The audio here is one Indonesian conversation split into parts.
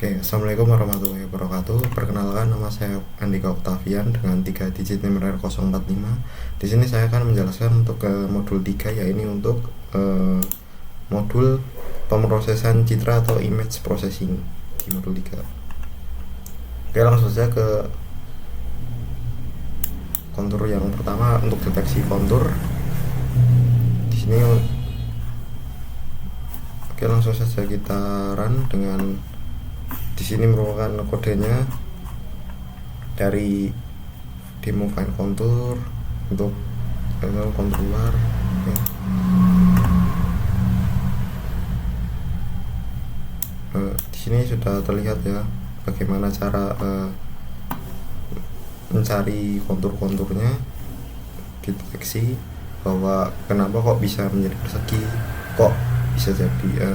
Oke, Assalamualaikum warahmatullahi wabarakatuh. Perkenalkan, nama saya Andika Oktavian dengan 3 digit nomor 045. Di sini saya akan menjelaskan untuk ke modul 3, yaitu untuk modul pemrosesan citra atau image processing di modul 3. Oke, langsung saja ke kontur yang pertama untuk deteksi kontur. Di sini oke, langsung saja kita run dengan di sini merupakan kodenya dari demo file kontur untuk kontur luar. Di sini sudah terlihat ya bagaimana cara mencari kontur-konturnya, deteksi bahwa kenapa kok bisa menjadi persegi, kok bisa jadi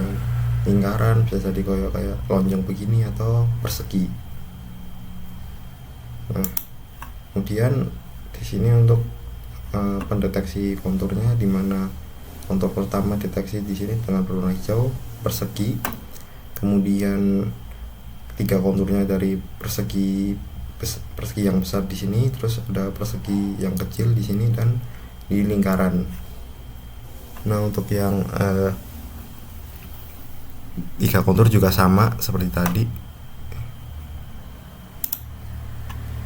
lingkaran, bisa jadi kayak lonjong begini atau persegi. Nah, kemudian di sini untuk pendeteksi konturnya, di mana kontur pertama deteksi di sini dengan berwarna hijau persegi, kemudian ketiga konturnya dari persegi yang besar di sini, terus ada persegi yang kecil di sini dan di lingkaran. Nah, untuk yang tiga kontur juga sama seperti tadi.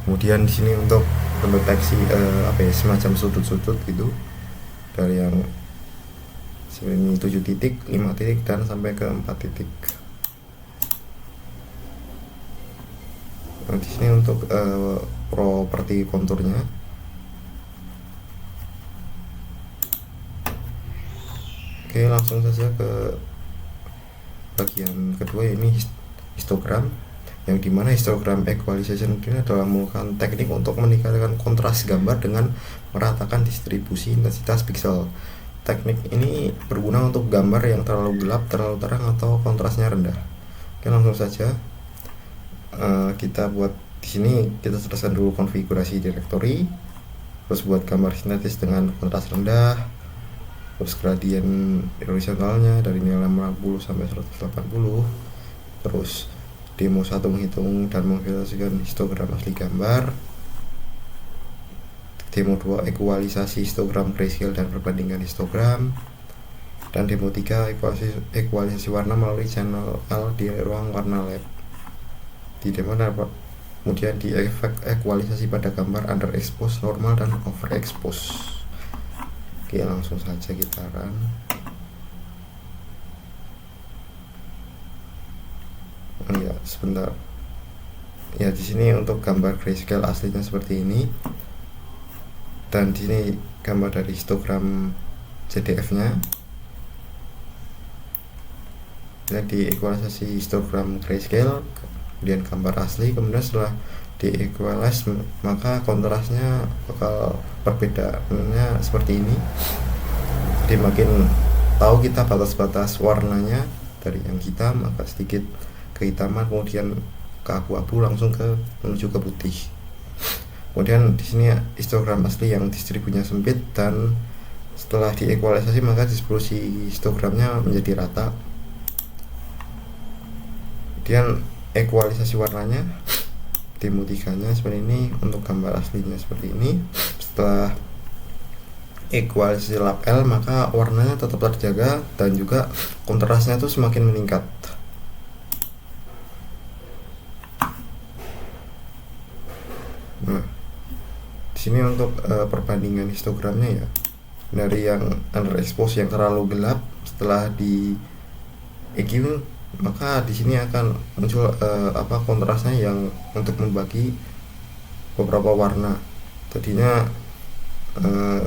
Kemudian di sini untuk mendeteksi semacam sudut-sudut gitu, dari yang sini 7 titik, 5 titik dan sampai ke 4 titik. Nah, di sini untuk properti konturnya. Oke, langsung saja ke bagian kedua, ini histogram, yang dimana histogram equalization ini adalah menggunakan teknik untuk meningkatkan kontras gambar dengan meratakan distribusi intensitas pixel. Teknik ini berguna untuk gambar yang terlalu gelap, terlalu terang, atau kontrasnya rendah. Oke, langsung saja kita buat. Di sini kita selesaikan dulu konfigurasi directory, terus buat gambar sintetis dengan kontras rendah, terus gradien horizontalnya dari nilai 50 sampai 180, terus demo 1 menghitung dan memvisualisasikan histogram asli gambar, demo 2 ekualisasi histogram grayscale dan perbandingan histogram, dan demo 3 ekualisasi warna melalui channel L di ruang warna lab. Di demo kemudian di efek ekualisasi pada gambar underexpose, normal, dan overexpose. Oke, langsung saja kita run. Ya, sebentar. Ya, di sini untuk gambar grayscale aslinya seperti ini, dan di sini gambar dari histogram CDF-nya. Jadi equalisasi histogram grayscale, kemudian gambar asli, kemudian setelah di equalize maka kontrasnya bakal perbedaannya seperti ini. Jadi makin tahu kita batas-batas warnanya, dari yang hitam agak sedikit kehitaman, kemudian ke abu-abu, langsung menuju ke putih. Kemudian di sini histogram asli yang distribusinya sempit, dan setelah diequalisasi maka distribusi histogramnya menjadi rata. Kemudian ekualisasi warnanya, demo 3-nya seperti ini, untuk gambar aslinya seperti ini. Setelah ekualisasi lab L maka warnanya tetap terjaga dan juga kontrasnya tuh semakin meningkat. Nah, di sini untuk perbandingan histogramnya ya, dari yang underexpose yang terlalu gelap, setelah di EQ maka di sini akan muncul kontrasnya yang untuk membagi beberapa warna. Tadinya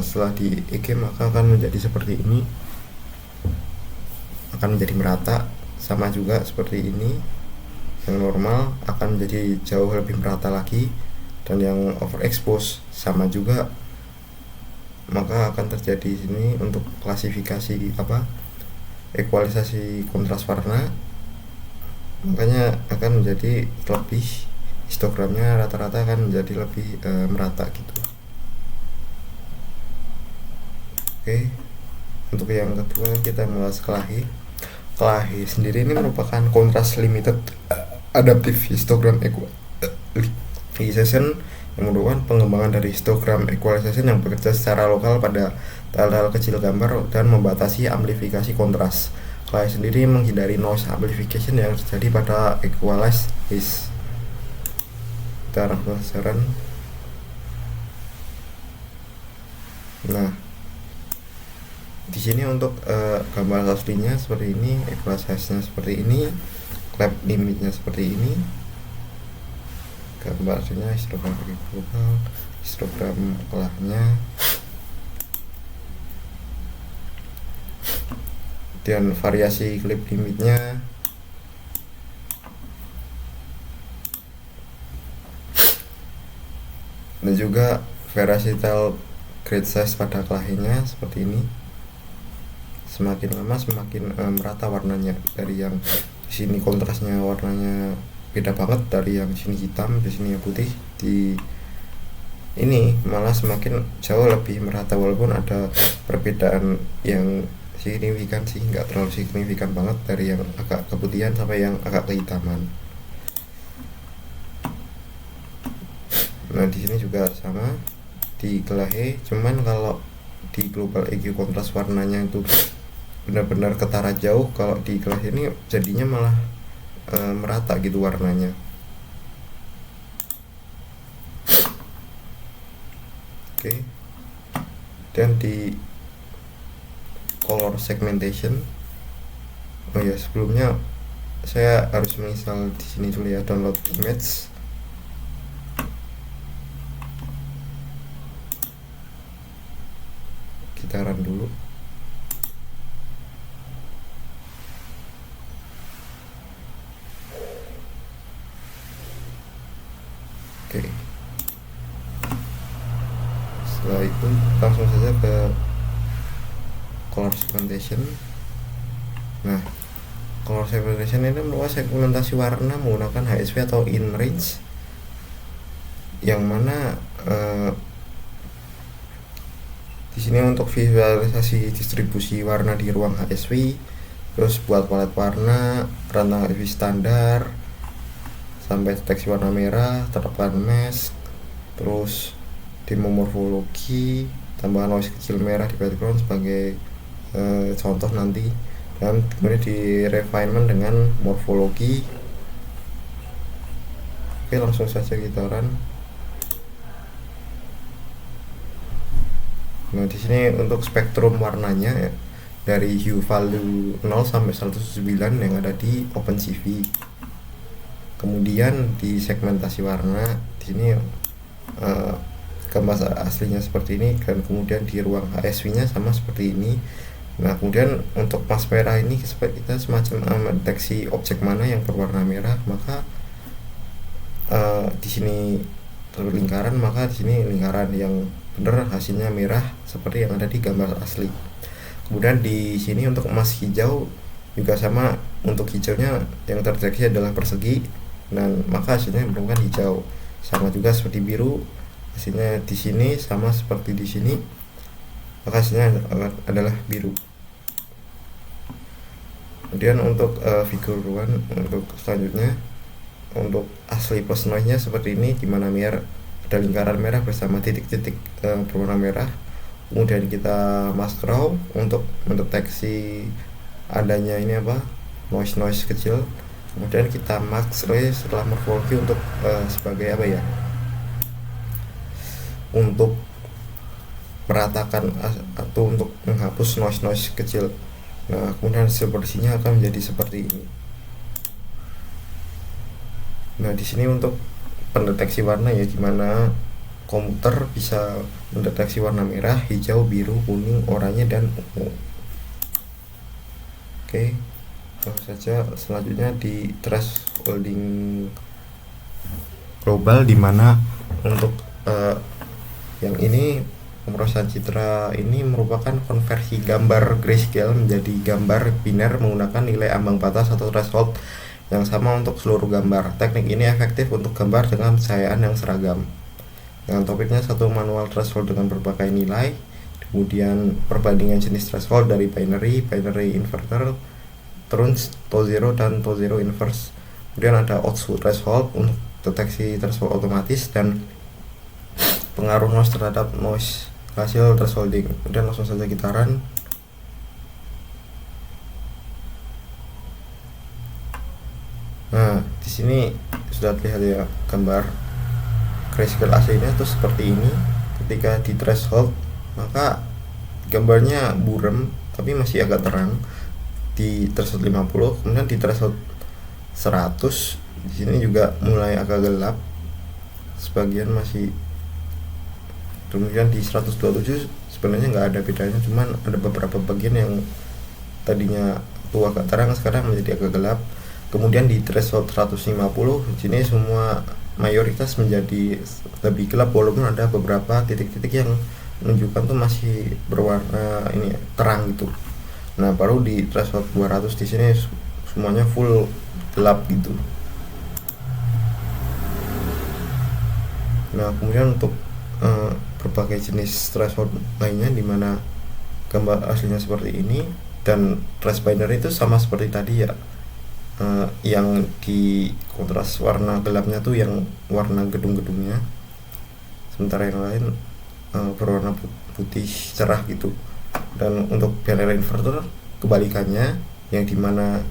setelah di EQ maka akan menjadi seperti ini, akan menjadi merata, sama juga seperti ini. Yang normal akan menjadi jauh lebih merata lagi, dan yang overexpose sama juga, maka akan terjadi sini untuk klasifikasi ekualisasi kontras warna, makanya akan menjadi lebih, histogramnya rata-rata akan menjadi lebih merata gitu. Oke, untuk yang kedua kita bahas kelahi. Kelahi sendiri ini merupakan kontras limited adaptive histogram equalization yang merupakan pengembangan dari histogram equalization yang bekerja secara lokal pada tel-tel kecil gambar dan membatasi amplifikasi kontras. Clay sendiri menghindari noise amplification yang terjadi pada equalized haze. Kita penasaran. Nah, di sini untuk gambar aslinya seperti ini, equalized haze-nya seperti ini, clap limitnya seperti ini. Gambar aslinya histogram global, histogram kelahnya, dan variasi clip limitnya, dan juga variasi tel grid size pada kelahinya seperti ini. Semakin lama semakin merata warnanya. Dari yang di sini kontrasnya warnanya beda banget, dari yang di sini hitam, di sini putih, di ini malah semakin jauh lebih merata, walaupun ada perbedaan yang signifikan sih, nggak terlalu signifikan banget dari yang agak keputihan sampai yang agak kehitaman. Nah, di sini juga sama di kelahi, cuman kalau di global EQ kontras warnanya itu benar-benar ketara jauh, kalau di kelahi ini jadinya malah merata gitu warnanya. Oke. Dan di color segmentation, oh ya, sebelumnya saya harus menginstal di sini dulu ya, download image. Kita run dulu. Oke. Setelah itu langsung saja ke color segmentation. Nah, color segmentation ini merupakan segmentasi warna menggunakan HSV atau in range, yang mana di sini untuk visualisasi distribusi warna di ruang HSV, terus buat palet warna, rentang HSV standar, sampai deteksi warna merah, terapkan mask, terus demo morfologi, tambahan noise kecil merah di background sebagai contoh nanti, dan kemudian di refinement dengan morfologi. Oke, langsung saja kita run. Nah, di sini untuk spektrum warnanya ya, dari hue value 0 sampai 109 yang ada di OpenCV. Kemudian di segmentasi warna di sini gambar aslinya seperti ini, dan kemudian di ruang HSV-nya sama seperti ini. Nah, kemudian untuk mask merah ini kita semacam mendeteksi objek mana yang berwarna merah, maka di sini lingkaran, maka di sini lingkaran yang benar hasilnya merah seperti yang ada di gambar asli. Kemudian di sini untuk mask hijau juga sama, untuk hijaunya yang terdeteksi adalah persegi, dan maka hasilnya merupakan hijau. Sama juga seperti biru, hasilnya di sini sama seperti di sini, maka hasilnya adalah biru. Kemudian untuk figuran untuk selanjutnya, untuk asli plus noise-nya seperti ini, dimana ada lingkaran merah bersama titik-titik berwarna merah. Kemudian kita mask raw untuk mendeteksi adanya ini noise kecil. Kemudian kita mask ray setelah morfologi untuk sebagai untuk meratakan atau untuk menghapus noise kecil. Nah, kemudian hasil bersihnya akan menjadi seperti ini. Nah, di sini untuk pendeteksi warna ya, dimana komputer bisa mendeteksi warna merah, hijau, biru, kuning, oranye, dan ungu. Oke, langsung saja selanjutnya di thresholding global, dimana untuk yang ini pemrosesan citra ini merupakan konversi gambar grayscale menjadi gambar biner menggunakan nilai ambang batas atau threshold yang sama untuk seluruh gambar. Teknik ini efektif untuk gambar dengan pencahayaan yang seragam. Dengan topiknya satu manual threshold dengan berbagai nilai, kemudian perbandingan jenis threshold dari binary inverter, turns, to zero, dan to zero inverse. Kemudian ada Otsu threshold untuk deteksi threshold otomatis dan pengaruh noise terhadap noise hasil thresholding. Kemudian langsung saja kita run. Nah, di sini sudah terlihat ya gambar grayscale aslinya tuh seperti ini. Ketika di threshold maka gambarnya buram tapi masih agak terang di threshold 50, kemudian di threshold 100 di sini juga mulai agak gelap, sebagian masih, kemudian di 127 sebenarnya nggak ada bedanya, cuman ada beberapa bagian yang tadinya tuh agak terang sekarang menjadi agak gelap. Kemudian di threshold 150 sini semua mayoritas menjadi lebih gelap, walaupun ada beberapa titik-titik yang menunjukkan tuh masih berwarna ini ya, terang gitu. Nah, baru di threshold 200 di sini semuanya full gelap gitu. Nah, kemudian untuk berbagai jenis threshold lainnya dimana gambar aslinya seperti ini dan trace binary itu sama seperti tadi ya, yang di kontras warna gelapnya tuh yang warna gedung-gedungnya, sementara yang lain berwarna putih cerah gitu. Dan untuk binary inverter kebalikannya, yang dimana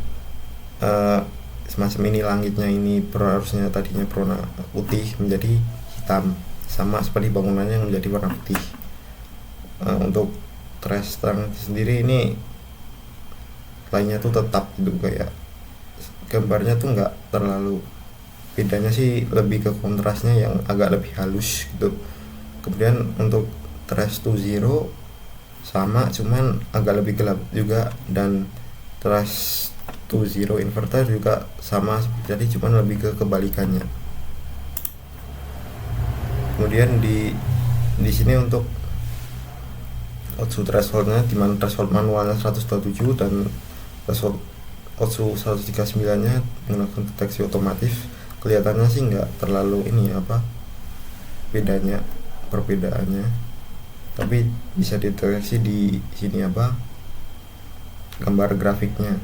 semacam ini langitnya ini harusnya tadinya berwarna putih menjadi hitam, sama seperti bangunannya yang menjadi warna putih. Untuk trace terang sendiri ini lainnya tuh tetap gitu, kayak gambarnya tuh nggak terlalu, bedanya sih lebih ke kontrasnya yang agak lebih halus gitu. Kemudian untuk trace to zero sama, cuman agak lebih gelap juga, dan trace to zero inverter juga sama seperti tadi, cuman lebih ke kebalikannya. Kemudian di sini untuk Otsu thresholdnya, dimana threshold manualnya 127 dan threshold Otsu 139 nya menggunakan deteksi otomatis. Kelihatannya sih nggak terlalu ini apa bedanya, perbedaannya, tapi bisa dideteksi di sini apa gambar grafiknya.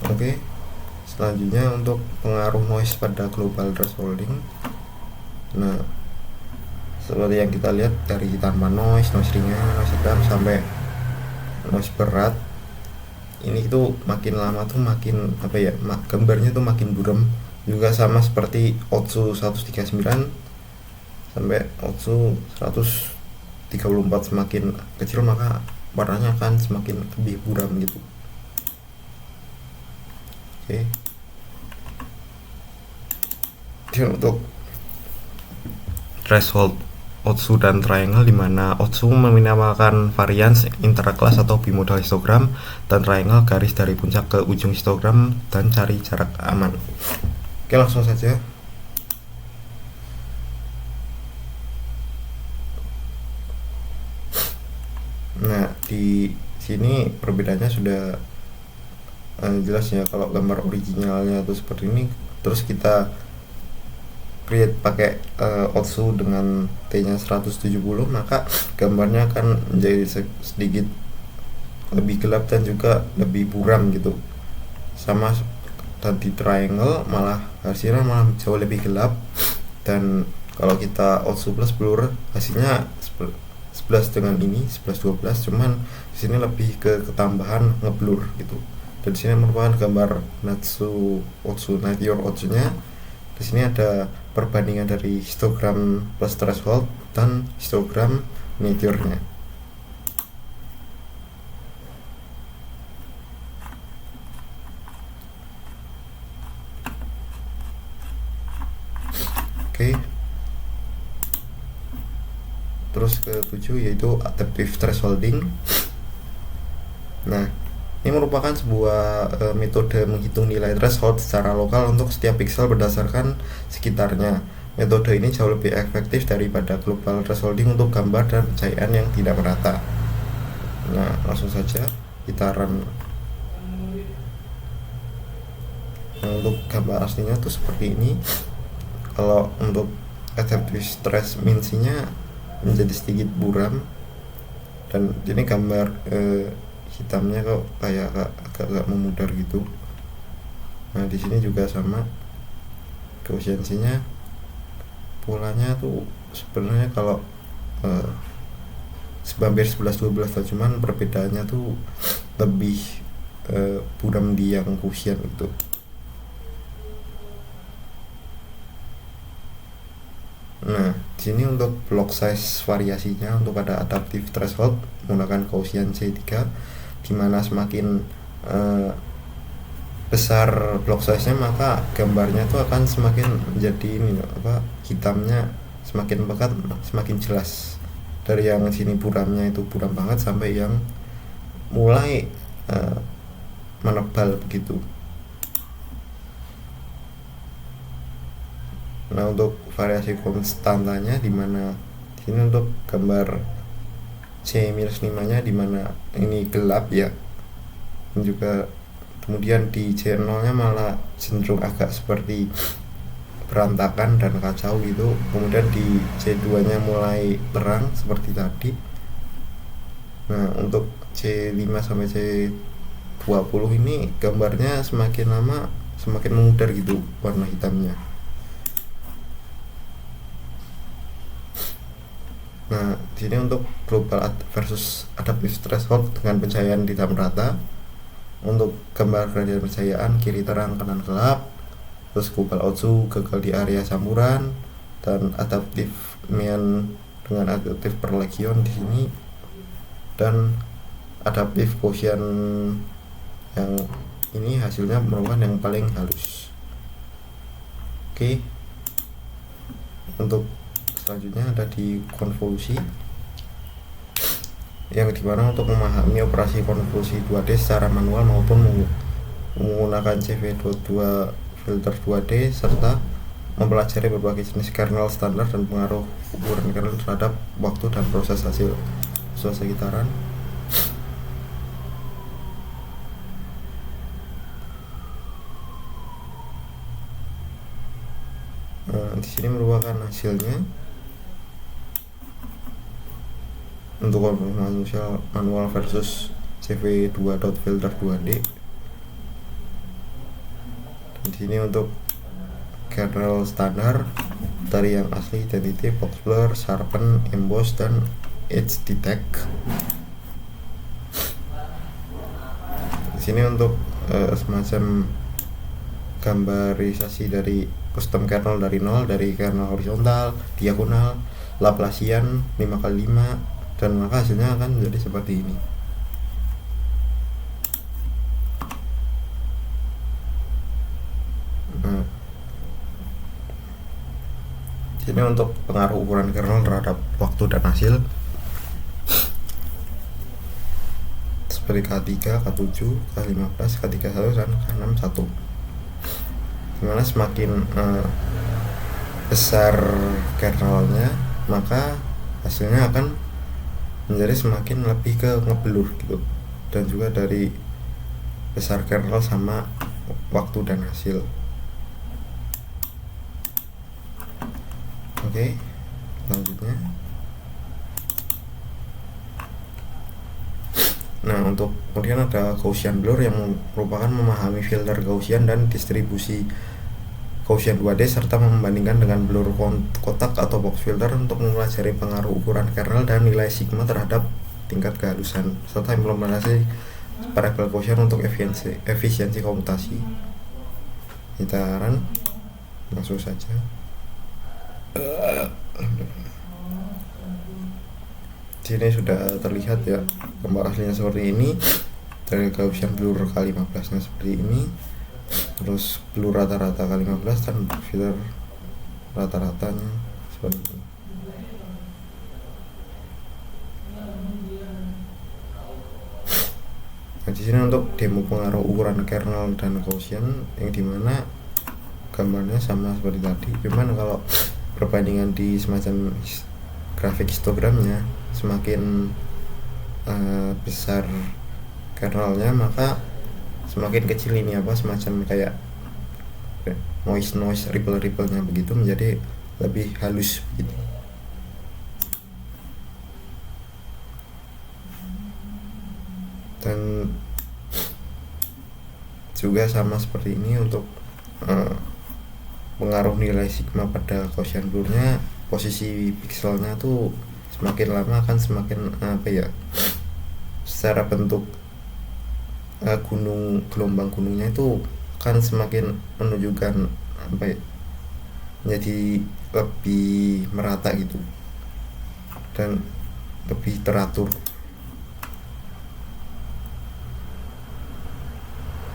Oke, selanjutnya untuk pengaruh noise pada global thresholding. Nah, seperti yang kita lihat dari tanpa noise, noise ringan, noise sedang sampai noise berat, ini tuh makin lama tuh makin apa ya, gambarnya tuh makin buram, juga sama seperti Otsu 139 sampai Otsu 134 semakin kecil maka warnanya akan semakin lebih buram gitu. Oke. Dan untuk threshold Otsu dan triangle, dimana Otsu meminimalkan varians interclass atau bimodal histogram, dan triangle garis dari puncak ke ujung histogram dan cari jarak aman. Oke, langsung saja. Nah, di sini perbedaannya sudah jelas ya. Kalau gambar originalnya tuh seperti ini, terus kita create pakai Otsu dengan T-nya 170, maka gambarnya akan menjadi sedikit lebih gelap dan juga lebih buram gitu. Sama dan di triangle malah hasilnya malah jauh lebih gelap, dan kalau kita Otsu plus blur hasilnya 11 dengan ini 11-12, cuman di sini lebih ke ketambahan ngeblur gitu. Dan di sini merupakan gambar Natsu Otsu, Nature Otsunya. Di sini ada perbandingan dari histogram plus threshold dan histogram nature-nya. Oke. Terus ke 7 yaitu adaptive thresholding. Nah, ini merupakan sebuah metode menghitung nilai threshold secara lokal untuk setiap pixel berdasarkan sekitarnya. Metode ini jauh lebih efektif daripada global thresholding untuk gambar dan pencahayaan yang tidak merata. Nah, langsung saja kita run. Nah, untuk gambar aslinya tuh seperti ini. Kalau untuk adaptive stress minsinya menjadi sedikit buram, dan ini gambar hitamnya kok kayak agak memudar gitu. Nah di sini juga sama, koefisiensinya polanya tuh sebenarnya kalau hampir 11-12, cuman perbedaannya tuh lebih buram di yang koefisien itu. Nah, di sini untuk block size variasinya untuk ada adaptive threshold menggunakan koefisien C3, dimana semakin besar block size-nya maka gambarnya tuh akan semakin menjadi hitamnya semakin pekat, semakin jelas. Dari yang sini buramnya itu buram banget sampai yang mulai menebal begitu. Nah untuk variasi konstantanya dimana ini untuk gambar C-5 nya dimana ini gelap ya, dan juga kemudian di C0 nya malah cenderung agak seperti berantakan dan kacau gitu. Kemudian di C2 nya mulai terang seperti tadi. Nah untuk C5 sampai C20 ini gambarnya semakin lama semakin memudar gitu warna hitamnya. Nah, di sini untuk global versus adaptive threshold dengan pencahayaan hitam rata. Untuk gambar gradien pencahayaan kiri terang kanan gelap, terus global outsu gagal di area sampuran, dan adaptive mean dengan adaptive perlegion di sini, dan adaptive quotient yang ini hasilnya merupakan yang paling halus. Oke. Untuk selanjutnya ada di konvolusi, yang dimana untuk memahami operasi konvolusi 2D secara manual maupun menggunakan CV22 filter 2D serta mempelajari berbagai jenis kernel standar dan pengaruh ukuran kernel terhadap waktu dan proses hasil sekitaran. Di sini merupakan hasilnya untuk manual versus CV2.filter 2D. Dan di sini untuk kernel standar dari yang asli identity, box blur, sharpen, emboss, dan edge detect. Di sini untuk semacam gambarisasi dari custom kernel dari nol, dari kernel horizontal, diagonal, Laplacian 5x5, dan maka hasilnya akan menjadi seperti ini. Nah, ini untuk pengaruh ukuran kernel terhadap waktu dan hasil seperti K3, K7, K15, K31, dan K61, dimana semakin besar kernelnya maka hasilnya akan menjadi semakin lebih ke ngeblur gitu, dan juga dari besar kernel sama waktu dan hasil. Oke, selanjutnya. Nah untuk kemudian ada Gaussian blur yang merupakan memahami filter Gaussian dan distribusi Gaussian 2D serta membandingkan dengan blur kotak atau box filter untuk mempelajari pengaruh ukuran kernel dan nilai sigma terhadap tingkat kehalusan serta implementasi variabel Gaussian untuk efisiensi komputasi. Kita langsung saja. Sini sudah terlihat ya gambar aslinya seperti ini, dari Gaussian blur K15 nya seperti ini, terus blur rata-rata K15 dan filter rata-ratanya seperti ini. Nah di sini untuk demo pengaruh ukuran kernel dan Gaussian yang dimana gambarnya sama seperti tadi, cuman kalau perbandingan di semacam grafik histogramnya semakin besar kernelnya maka semakin kecil ini semacam kayak noise ripple-nya begitu, menjadi lebih halus begitu. Dan juga sama seperti ini untuk pengaruh nilai sigma pada Gaussian blurnya, posisi pixelnya tuh semakin lama akan semakin secara bentuk gelombang gunungnya itu kan semakin menunjukkan jadi lebih merata gitu dan lebih teratur.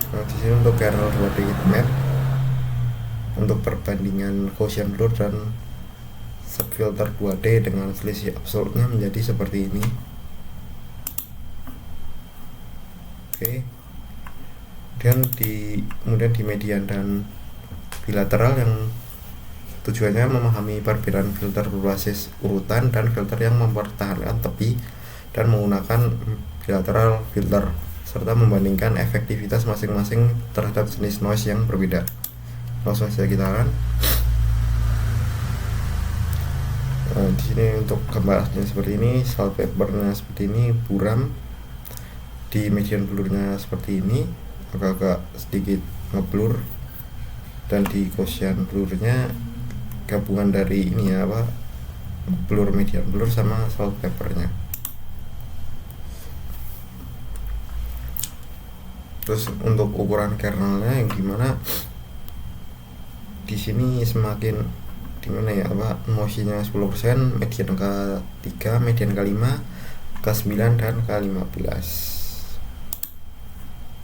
Nah, di sini untuk kernel 2D heatmap untuk perbandingan Gaussian blur dan subfilter 2D dengan selisih absolutnya menjadi seperti ini. Oke. Kemudian di median dan bilateral yang tujuannya memahami perbedaan filter berbasis urutan dan filter yang mempertahankan tepi dan menggunakan bilateral filter serta membandingkan efektivitas masing-masing terhadap jenis noise yang berbeda. Langsung saja kita kan. Di sini untuk gambar aslinya seperti ini, sandpapernya seperti ini, buram. Di median blurnya seperti ini, agak-agak sedikit ngeblur. Dan di Gaussian blurnya gabungan dari ini ya, blur, median blur sama sandpapernya. Terus untuk ukuran kernelnya yang gimana? Di sini semakin dimana ya, noise-nya 10%, median K3, median K5, K9 dan K15.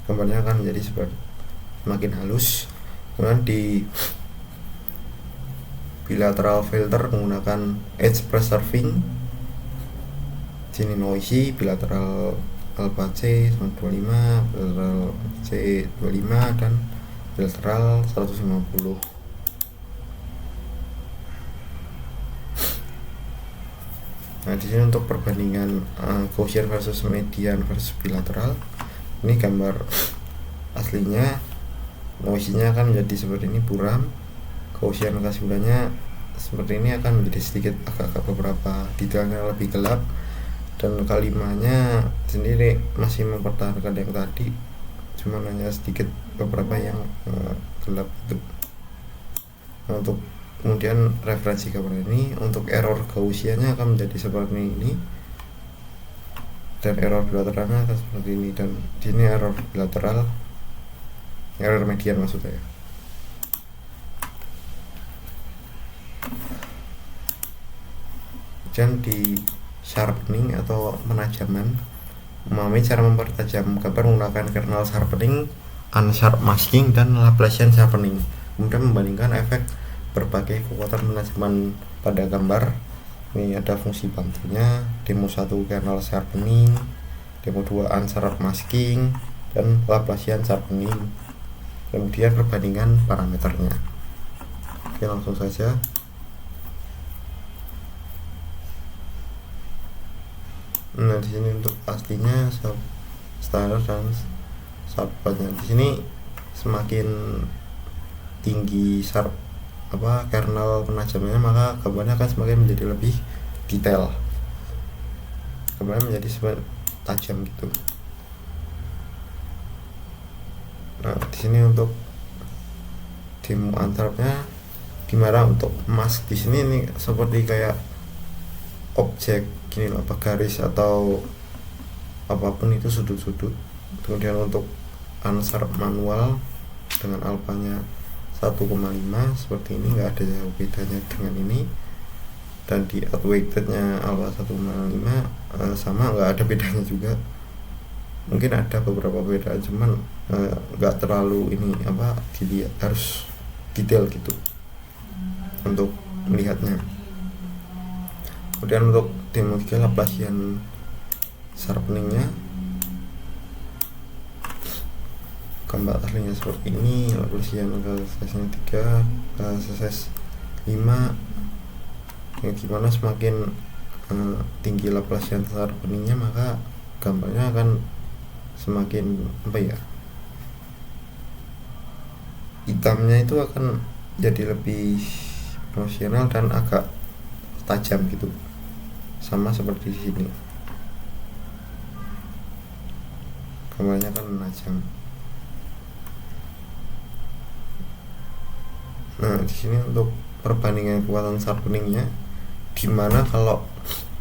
Gambarnya akan menjadi semakin halus. Kemudian di bilateral filter menggunakan edge preserving. Sini noisy, bilateral alpha C 25, bilateral C 25 dan bilateral 150. Nah, di sini untuk perbandingan Gaussian versus median versus bilateral. Ini gambar aslinya, noise-nya akan menjadi seperti ini, buram. Gaussian K9-nya seperti ini akan menjadi sedikit agak-agak beberapa detailnya lebih gelap, dan K5-nya sendiri masih mempertahankan yang tadi, cuma hanya sedikit beberapa yang gelap itu. Nah, untuk kemudian referensi gambar ini, untuk error Gaussian-nya akan menjadi seperti ini, dan error bilateralnya akan seperti ini. Dan di sini error bilateral, error median maksudnya. Dan di sharpening atau penajaman, memahami cara mempertajam gambar menggunakan kernel sharpening, unsharp masking dan Laplacian sharpening. Kemudian membandingkan efek berbagai kekuatan penajaman pada gambar. Ini ada fungsi bantunya, demo 1 kernel sharpening, demo 2 unsharp masking dan Laplacian sharpening. Kemudian perbandingan parameternya. Oke, langsung saja. Nah, di sini untuk aslinya standar dan sharpnya. Di sini semakin tinggi kernel penajamnya, maka gambarnya akan semakin menjadi lebih detail. Gambarnya menjadi semakin tajam gitu. Nah, di sini untuk demo antaranya gimana untuk mask. Di sini ini seperti kayak objek gini loh, garis atau apapun itu, sudut-sudut. Kemudian untuk unsharp manual dengan alfanya 1,5 seperti ini, nggak ada jauh bedanya dengan ini. Dan di outweightednya alpha 1,5 sama, nggak ada bedanya juga. Mungkin ada beberapa beda, cuman nggak terlalu ini dilihat, harus detail gitu untuk melihatnya. Kemudian untuk demo 3 Laplacian sharpeningnya, gambar aslinya seperti ini, Laplacian K-nya 3, K-nya 5. Yang gimana semakin tinggi Laplacian sharpeningnya, maka gambarnya akan semakin hitamnya itu akan jadi lebih profesional dan agak tajam gitu, sama seperti di sini. gambarnya kan menajam. Nah di sini untuk perbandingan kekuatan sharpeningnya, dimana kalau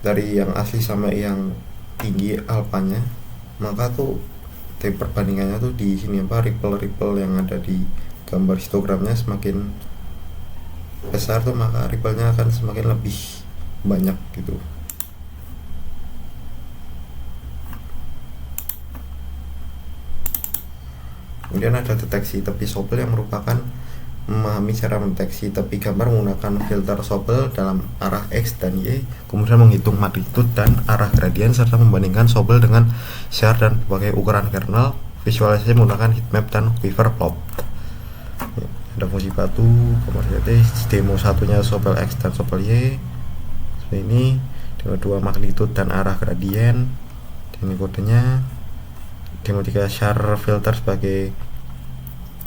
dari yang asli sama yang tinggi alpanya, maka tuh dari perbandingannya tuh di sini ripple yang ada di gambar histogramnya semakin besar tuh, maka ripple-nya akan semakin lebih banyak gitu. Kemudian ada deteksi tepi Sobel yang merupakan memahami cara mendeteksi tepi gambar menggunakan filter Sobel dalam arah X dan Y, kemudian menghitung magnitude dan arah gradien serta membandingkan Sobel dengan Shar dan berbagai ukuran kernel. Visualisasi menggunakan heatmap dan quiver plot. Ada fungsi batu, demo satunya Sobel X dan Sobel Y seperti ini, demo 2 magnitude dan arah gradien, ini kodenya. Demo 3 Shar filter sebagai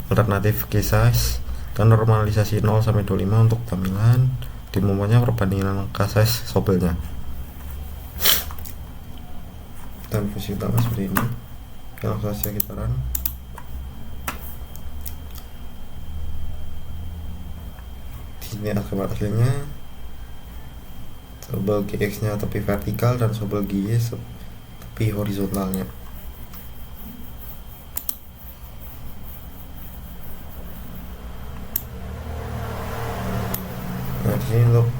alternatif key size dan normalisasi 0 sampai 25 untuk tampilan. Demo nya perbandingan key size Sobelnya. Dan fungsi utama seperti ini. Langsung saja kita run. Di sini gambar aslinya. Sobel GX nya tepi vertikal dan Sobel GY tepi horizontalnya. Nah di sini untuk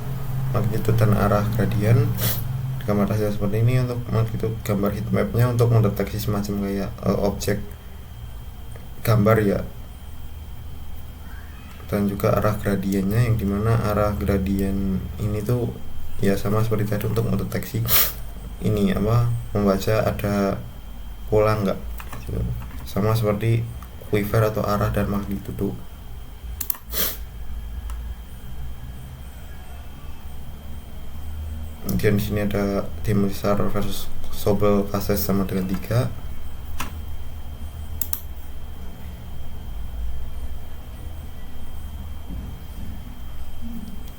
magnitude dan arah gradien gambar hasil seperti ini. Untuk magnitude gambar heatmapnya untuk mendeteksi semacam kayak objek gambar ya, dan juga arah gradiennya, yang dimana arah gradien ini tuh ya sama seperti tadi untuk mendeteksi ini membaca ada pola enggak gitu. Sama seperti quiver atau arah dan magnitudo. Kemudian di sini ada demo Shar versus Sobel K-size sama dengan 3.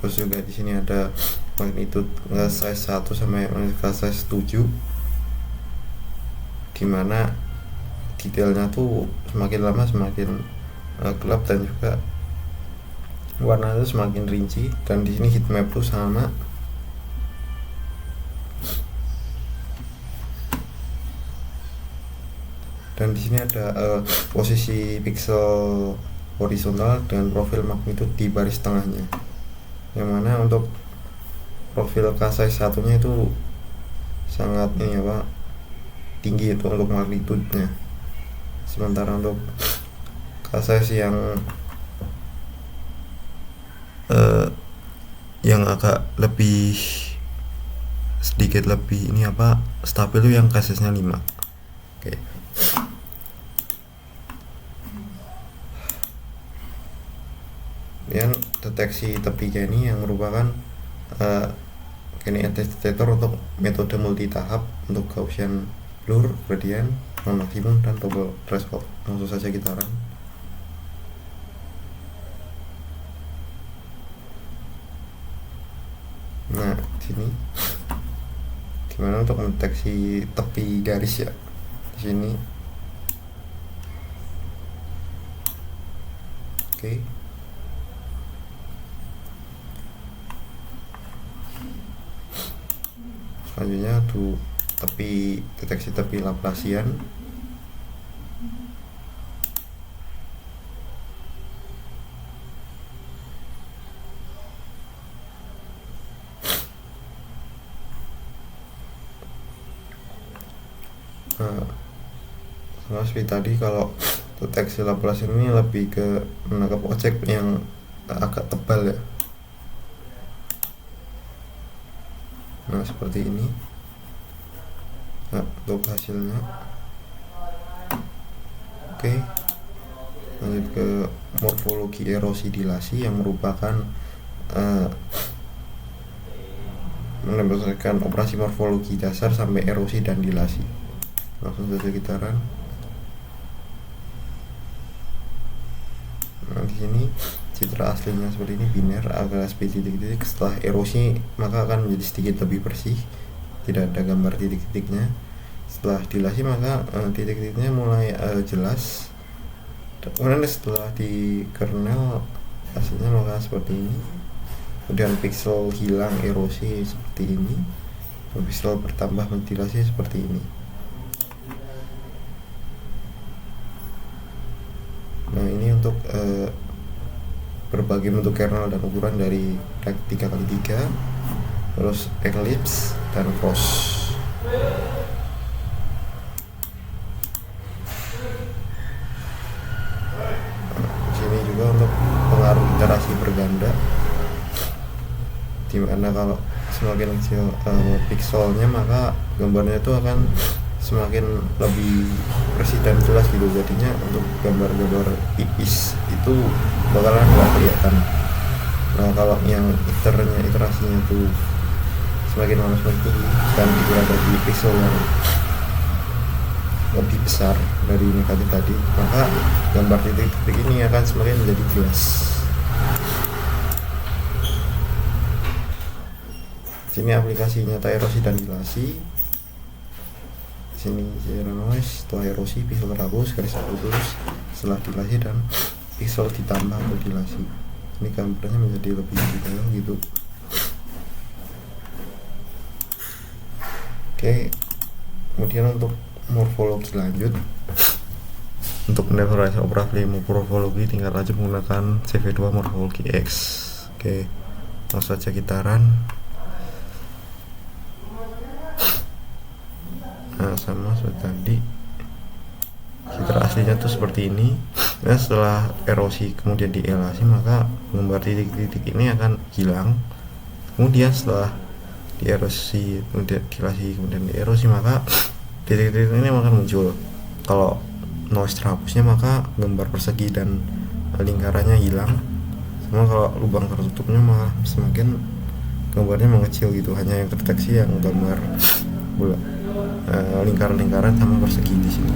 Terus juga di sini ada magnitude size 1 sampai magnitude size 7, dimana detailnya tuh semakin lama semakin gelap dan juga warnanya semakin rinci. Dan di sini heatmap tuh sama. Dan di sini ada posisi pixel horizontal dengan profil magnitude di baris tengahnya, yang mana untuk profil K-size satunya itu sangat tinggi itu untuk magnitude-nya, sementara untuk K-size yang agak lebih sedikit lebih stabil itu yang K-size-nya 5. Oke. Kemudian deteksi tepi Kenny yang merupakan Kenny Edge Detector untuk metode multi tahap untuk Gaussian blur, gradient, non-maksimum, dan double threshold. Langsung saja kita run. Nah sini gimana untuk mendeteksi tepi garis ya, di sini. Oke. Selanjutnya tuh deteksi tepi Laplacian. Sama seperti tadi, kalau deteksi Laplacian ini lebih ke menangkap objek yang agak tebal ya. Nah seperti ini. Nah untuk hasilnya. Oke, lanjut ke morfologi erosi dilasi yang merupakan mendemonstrasikan operasi morfologi dasar sampai erosi dan dilasi. Langsung saja kita run. Nah di sini citra aslinya seperti ini, biner, agak seperti titik-titik. Setelah erosi maka akan menjadi sedikit lebih bersih, tidak ada gambar titik-titiknya. Setelah dilasi maka titik-titiknya mulai jelas. Kemudian setelah di kernel hasilnya maka seperti ini. Kemudian pixel hilang, erosi seperti ini. Pixel bertambah ventilasi seperti ini. Nah, ini untuk berbagai bentuk kernel dan ukuran dari 3x3, terus Eclipse dan Frost. Sini juga untuk pengaruh interaksi berganda, dimana kalau semakin kecil pixelnya maka gambarnya itu akan semakin lebih bersih dan jelas gitu. Jadinya untuk gambar-gambar tipis itu bakalan nggak kelihatan. Nah, kalau yang iterasinya itu semakin lama semakin tinggi dan berada di pixel yang lebih besar dari negatif tadi, maka gambar titik-titik ini akan semakin menjadi jelas. Sini aplikasi nyata erosi dan dilasi. Sini zero noise, setelah erosi pixel terhapus, garis terputus setelah dilasi, dan pixel ditambah atau dilasi. Ini gambarnya menjadi lebih detail gitu. Oke, kemudian untuk morfologi lanjut, untuk menetralisasi operasi morfologi tingkat lanjut menggunakan CV2 morfologi X. Oke, langsung saja kita run. Nah, sama seperti tadi, fitur aslinya tuh seperti ini. Nah, setelah erosi kemudian dielasi maka gambar titik-titik ini akan hilang. Kemudian setelah dierosi kemudian dilasi kemudian dierosi maka titik-titik ini akan muncul. Kalau noise terhapusnya maka gambar persegi dan lingkarannya hilang. Sama kalau lubang tertutupnya malah semakin gambarnya mengecil gitu. Hanya yang terdeteksi yang gambar lingkaran-lingkaran sama persegi di sini.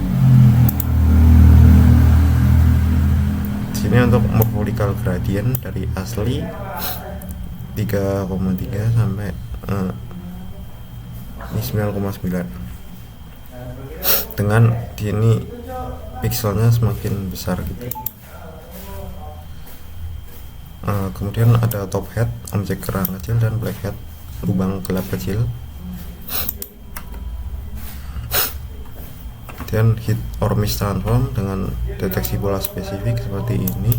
Sini untuk morphological gradient dari asli 3,3 sampai ini 9,9. Dengan di ini pixelnya semakin besar gitu. Kemudian ada top head, objek kerang kecil, dan black head, lubang gelap kecil. Dan hit or miss transform dengan deteksi pola spesifik seperti ini.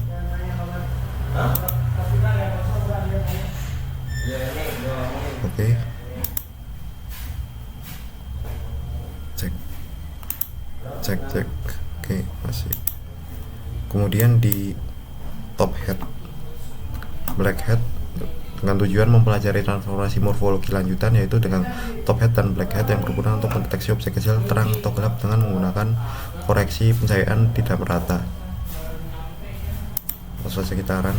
Oke. Cek. Oke, masih. Kemudian di top head, black head dengan tujuan mempelajari transformasi morfologi lanjutan, yaitu dengan top head dan black head yang berguna untuk mendeteksi objek kecil terang atau gelap dengan menggunakan koreksi pencahayaan tidak merata. Langsung saja kita run.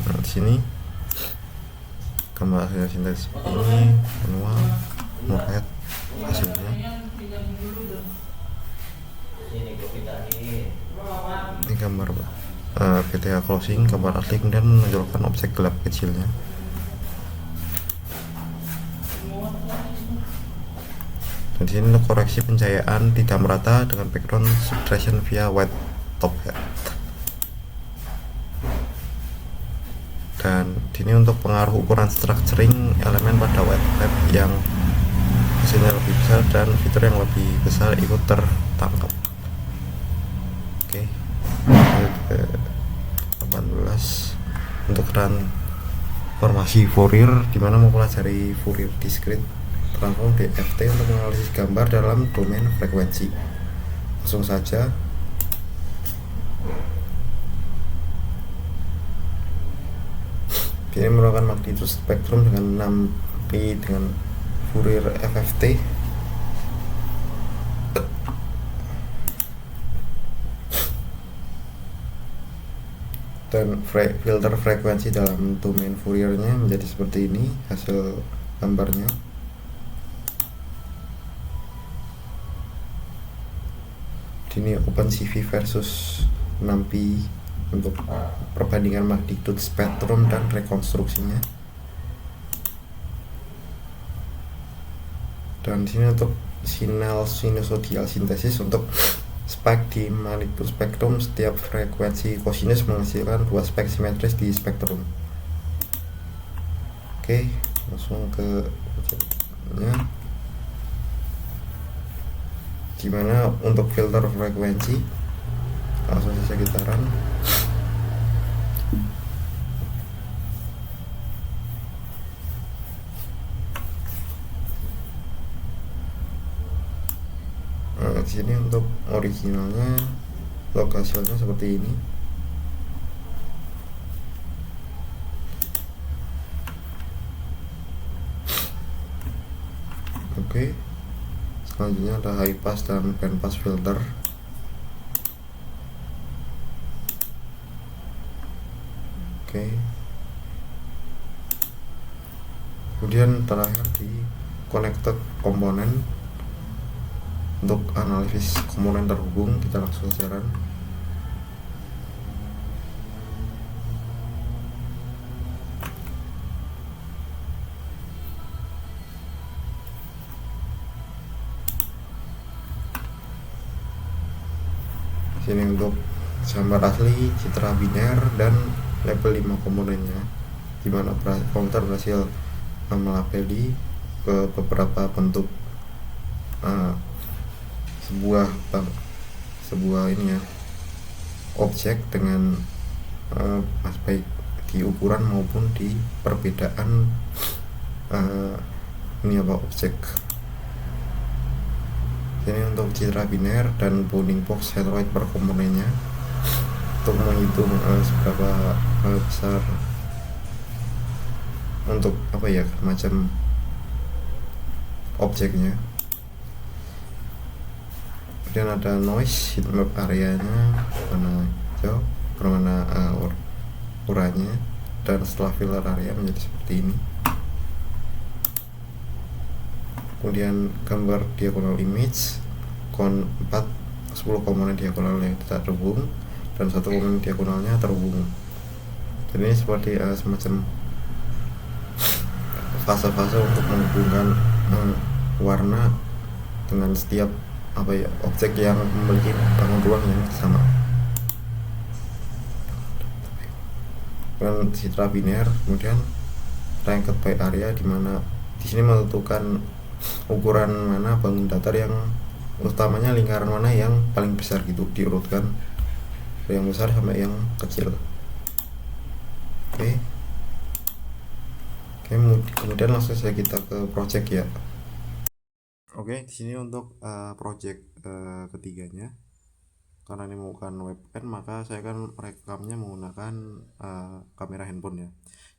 Nah, di sini gambar hasil sintesis ini manual morhead hasilnya. Ini gambar PTA closing, gambar asli kemudian menonjolkan objek gelap kecilnya. Dan di sini koreksi pencahayaan tidak merata dengan background subtraction via white top head. Dan ini untuk pengaruh ukuran structuring elemen pada white lab yang hasilnya lebih besar dan fitur yang lebih besar ikut tertangkap. Oke, lanjut ke 18 untuk transformasi Fourier, dimana mempelajari Fourier discrete transform DFT untuk menganalisis gambar dalam domain frekuensi. Langsung saja. Ini merupakan magnitude spektrum dengan 6pi dengan Fourier FFT. Dan filter frekuensi dalam domain Fouriernya menjadi seperti ini hasil gambarnya. Ini OpenCV versus 6pi untuk perbandingan magnitude spektrum dan rekonstruksinya. Dan di sini untuk sinyal sinusodial sintesis untuk spek di manipul spektrum, setiap frekuensi kosinus menghasilkan dua spek simetris di spektrum. Oke, langsung ke projectnya. Dimana untuk filter frekuensi langsung saja kita run. Nah, di sini untuk originalnya log hasilnya seperti ini. Oke, selanjutnya ada high pass dan band pass filter. Oke, kemudian terakhir di connected komponen. Untuk analisis komponen terhubung kita langsung saja run. Sini untuk gambar asli, citra biner, dan label 5 komponennya, dimana komputer berhasil melabeli ke beberapa bentuk sebuah ini ya, objek dengan baik di ukuran maupun di perbedaan ini apa objek. Ini untuk citra biner dan bounding box centroid per komponennya untuk menghitung seberapa besar untuk apa ya macam objeknya. Kemudian ada noise heatmap areanya warna hijau berwarna oranye, dan setelah filler area menjadi seperti ini. Kemudian gambar diagonal image kon 10 komponen diagonal yang tidak terhubung dan satu komponen diagonalnya terhubung. Jadi ini seperti semacam fase-fase untuk menghubungkan warna dengan setiap objek yang memiliki bangun ruang yang sama. Dengan citra biner, kemudian ranked by area, di mana di sini menentukan ukuran mana bangun datar yang utamanya lingkaran mana yang paling besar gitu, diurutkan dari yang besar sampai yang kecil. Oke, kemudian langsung saja kita ke project ya. Oke, di sini untuk project ketiganya, karena ini menggunakan webcam, maka saya akan merekamnya menggunakan kamera handphone ya.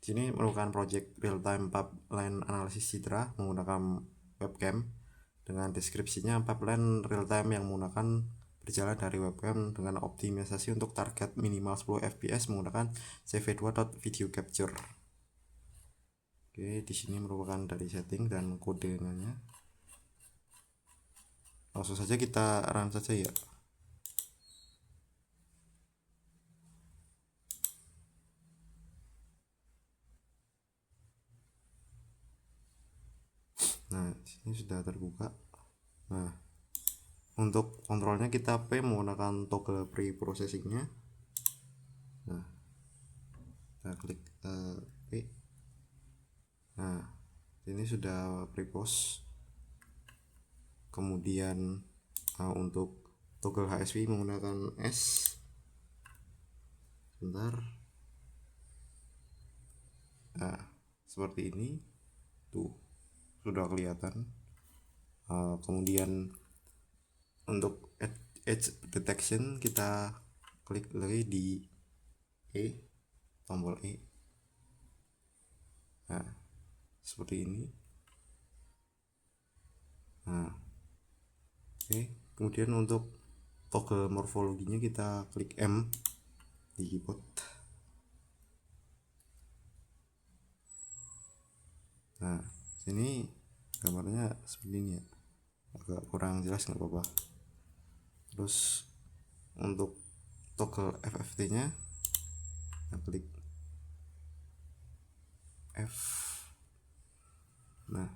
Di sini merupakan project real time pipeline analisis citra menggunakan webcam dengan deskripsinya pipeline real time yang menggunakan berjalan dari webcam dengan optimisasi untuk target minimal 10 fps menggunakan CV2 video capture. Oke, di sini merupakan dari setting dan kodenya. Langsung saja kita run saja ya. Nah, ini sudah terbuka. Nah, untuk kontrolnya kita P menggunakan toggle pre-processingnya. Nah, kita klik P. Nah, ini sudah pre-pose. Kemudian untuk toggle HSV menggunakan S. Bentar. Nah, seperti ini tuh sudah kelihatan. Kemudian untuk edge detection kita klik lagi di tombol E. Nah, seperti ini. Nah, oke. Kemudian untuk toggle morfologinya kita klik M di keyboard. Nah, sini gambarnya seperti ini ya, agak kurang jelas, nggak apa-apa. Terus untuk toggle FFT nya kita klik F. Nah,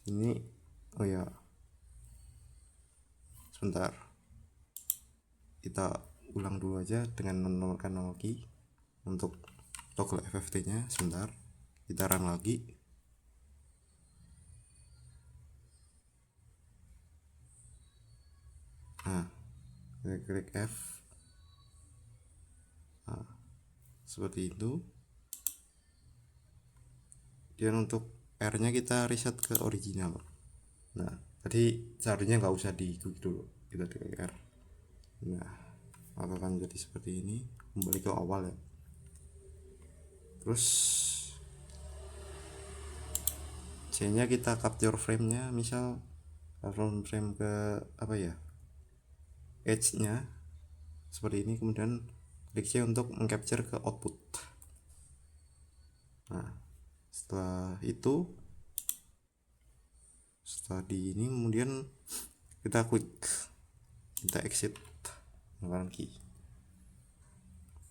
ini. Oh ya, sebentar, kita ulang dulu aja dengan menemukan 0 key untuk toggle FFT nya. Sebentar, kita run lagi. Nah, kita klik F. Nah, seperti itu. Dan untuk R nya kita reset ke original. Nah, tadi seharusnya nggak usah di dulu, kita klik R. Nah, maka akan jadi seperti ini, kembali ke awal ya. Terus C nya kita capture frame nya, misal capture frame ke apa ya, edge nya seperti ini, kemudian klik C untuk mengcapture ke output. Nah, setelah di ini kemudian kita exit menggunakan key.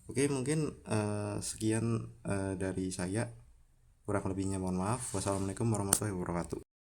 Oke, mungkin sekian dari saya, kurang lebihnya mohon maaf. Wassalamualaikum warahmatullahi wabarakatuh.